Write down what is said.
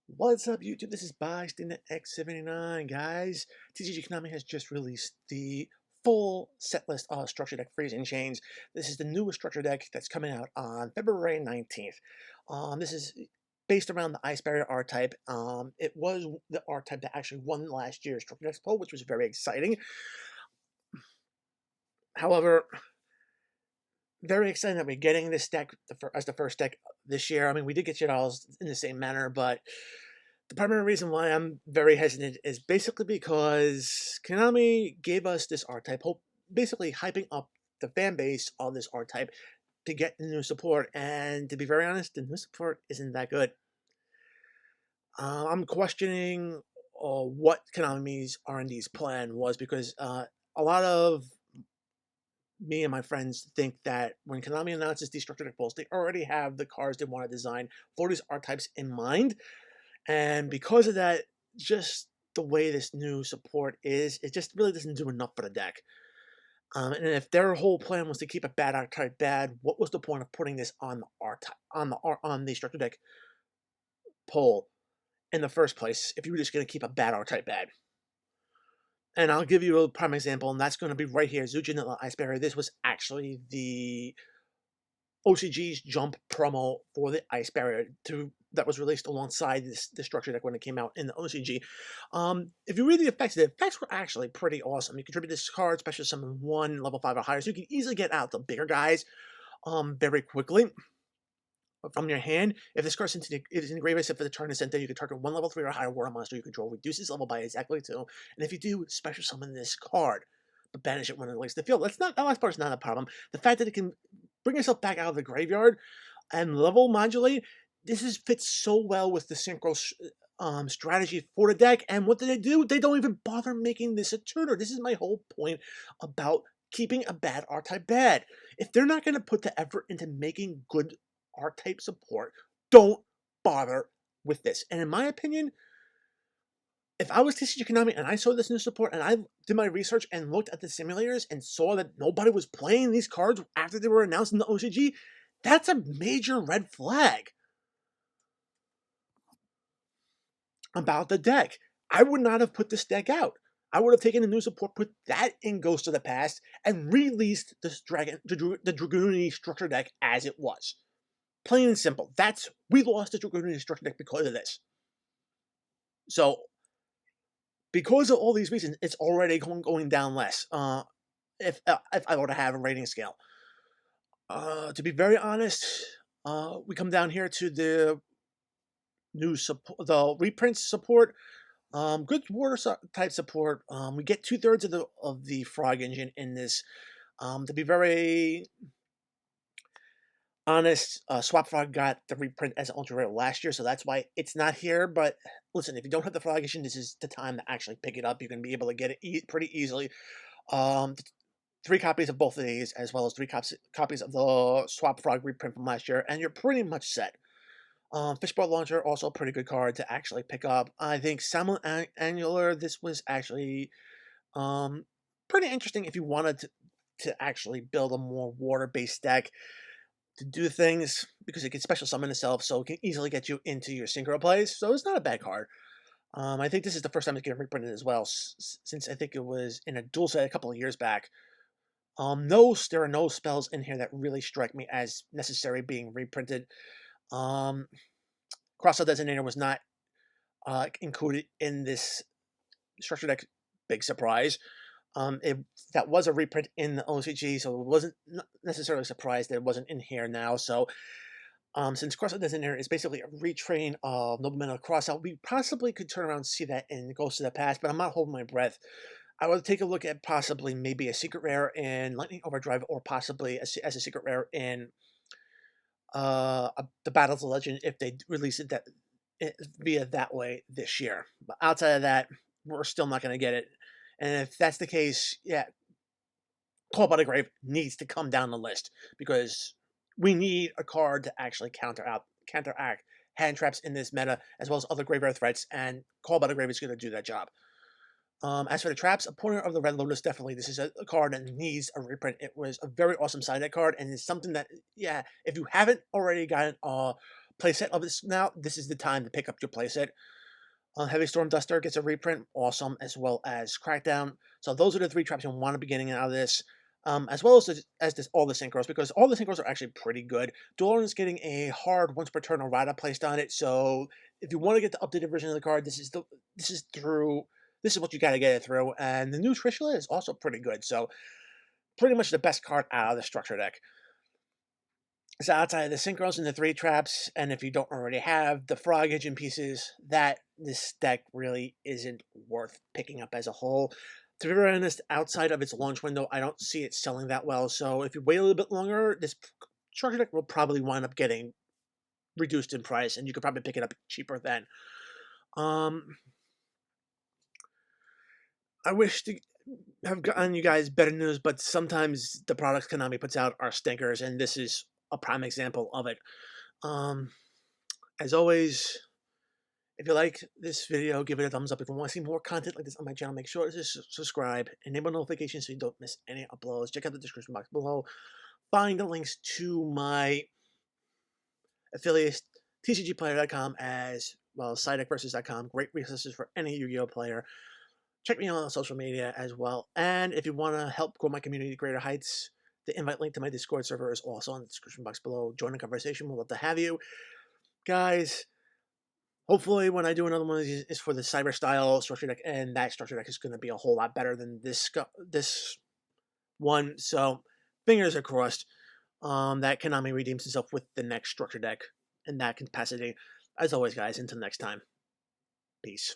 What's up, YouTube? This is Bystander X79, guys. TCG Konami has just released the full set list of Structure Deck Freezing Chains. This is the newest Structure Deck that's coming out on February 19th. This is based around the Ice Barrier R-Type. It was the R-Type that actually won last year's Structure Deck poll, which was very exciting. However, very excited that we're getting this deck as the first deck this year. I mean, we did get Janelle's in the same manner, but the primary reason why I'm very hesitant is basically because Konami gave us this R-Type, basically hyping up the fan base of this R-Type to get the new support, and to be very honest, the new support isn't that good. I'm questioning what Konami's R&D's plan was, because a lot of me and my friends think that when Konami announces these structure deck pulls, they already have the cards they want to design for these R-Types in mind. And because of that, just the way this new support is, it just really doesn't do enough for the deck. And if their whole plan was to keep a bad R-Type bad, what was the point of putting this on the R-Type, on the structure deck poll in the first place if you were just going to keep a bad R-Type bad? And I'll give you a prime example, and that's going to be right here. Janelle Ice Barrier. This was actually the OCG's jump promo for the Ice Barrier that was released alongside this structure deck when it came out in the OCG. If you read the effects were actually pretty awesome. You contribute this card, special summon 1, level 5 or higher, so you can easily get out the bigger guys very quickly from your hand. If this card is in graveyard set for the turn is sent there, you can target 1 level 3 or higher water monster you control, reduce its level by exactly 2, and if you do, special summon this card, but banish it when it leaves the field. That last part is not a problem. The fact that it can bring yourself back out of the graveyard and level modulate, fits so well with the synchro strategy for the deck. And what do? They don't even bother making this a tuner. This is my whole point about keeping a bad R-Type bad. If they're not going to put the effort into making good R-Type support, don't bother with this. And in my opinion, if I was TCG Konami and I saw this new support and I did my research and looked at the simulators and saw that nobody was playing these cards after they were announced in the OCG, that's a major red flag about the deck. I would not have put this deck out. I would have taken the new support, put that in Ghost of the Past, and released this the Dragoon structure deck as it was. Plain and simple. We lost the Dragoon structure deck because of this. So, because of all these reasons, it's already going down less. If I were to have a rating scale, to be very honest, we come down here to the new support, the reprints support. Good water type support. We get 2/3 of the frog engine in this. To be very honest, Swap Frog got the reprint as an ultra rare last year, so that's why it's not here. But listen, if you don't have the frog edition, this is the time to actually pick it up. You're going to be able to get it pretty easily. 3 copies of both of these, as well as 3 copies of the Swap Frog reprint from last year, and you're pretty much set. Fishbowl Launcher, also a pretty good card to actually pick up. I think Salmon Annular, this was actually pretty interesting if you wanted to actually build a more water-based deck to do things, because it can special summon itself, so it can easily get you into your synchro plays, so it's not a bad card. I think this is the first time it's getting reprinted as well, since I think it was in a dual set a couple of years back. There are no spells in here that really strike me as necessary being reprinted. Crossout Designator was not included in this structure deck. Big surprise. That was a reprint in the OCG, so it wasn't necessarily surprised that it wasn't in here now. So, since Crossout Designator is basically a retrain of Nobleman Crossout, we possibly could turn around and see that in Ghost of the Past, but I'm not holding my breath. I would take a look at possibly maybe a secret rare in Lightning Overdrive, or possibly as a secret rare in the Battles of Legend if they release it via that way this year. But outside of that, we're still not going to get it. And if that's the case, yeah, Call by the Grave needs to come down the list, because we need a card to actually counteract hand traps in this meta, as well as other graveyard threats, and Call by the Grave is going to do that job. As for the traps, Opponent of the Red Lotus, definitely this is a card that needs a reprint. It was a very awesome side deck card, and it's something that, yeah, if you haven't already gotten playset of this now, this is the time to pick up your playset. Heavy Storm Duster gets a reprint, awesome, as well as Crackdown. So those are the 3 traps you want to be getting out of this, as well as all the synchros, because all the synchros are actually pretty good. Dueler is getting a hard once per turn errata placed on it, so if you want to get the updated version of the card, this is what you got to get it through. And the new Trishula is also pretty good, so pretty much the best card out of the structure deck. So outside of the synchros and the 3 traps, and if you don't already have the frog engine pieces, that this deck really isn't worth picking up as a whole. To be very honest, outside of its launch window, I don't see it selling that well. So if you wait a little bit longer, this structure deck will probably wind up getting reduced in price, and you could probably pick it up cheaper then. I wish to have gotten you guys better news, but sometimes the products Konami puts out are stinkers, and this is a prime example of it. As always, if you like this video, give it a thumbs up. If you want to see more content like this on my channel, make sure to subscribe, enable notifications so you don't miss any uploads. Check out the description box below. Find the links to my affiliates, tcgplayer.com, as well as sidedeckversus.com. Great resources for any Yu-Gi-Oh player. Check me out on social media as well. And if you want to help grow my community to greater heights, the invite link to my Discord server is also in the description box below. Join the conversation. We'll love to have you. Guys, hopefully when I do another one of these is for the Cyber style structure deck, and that structure deck is going to be a whole lot better than this one. So fingers are crossed that Konami redeems himself with the next structure deck in that capacity. As always, guys, until next time, peace.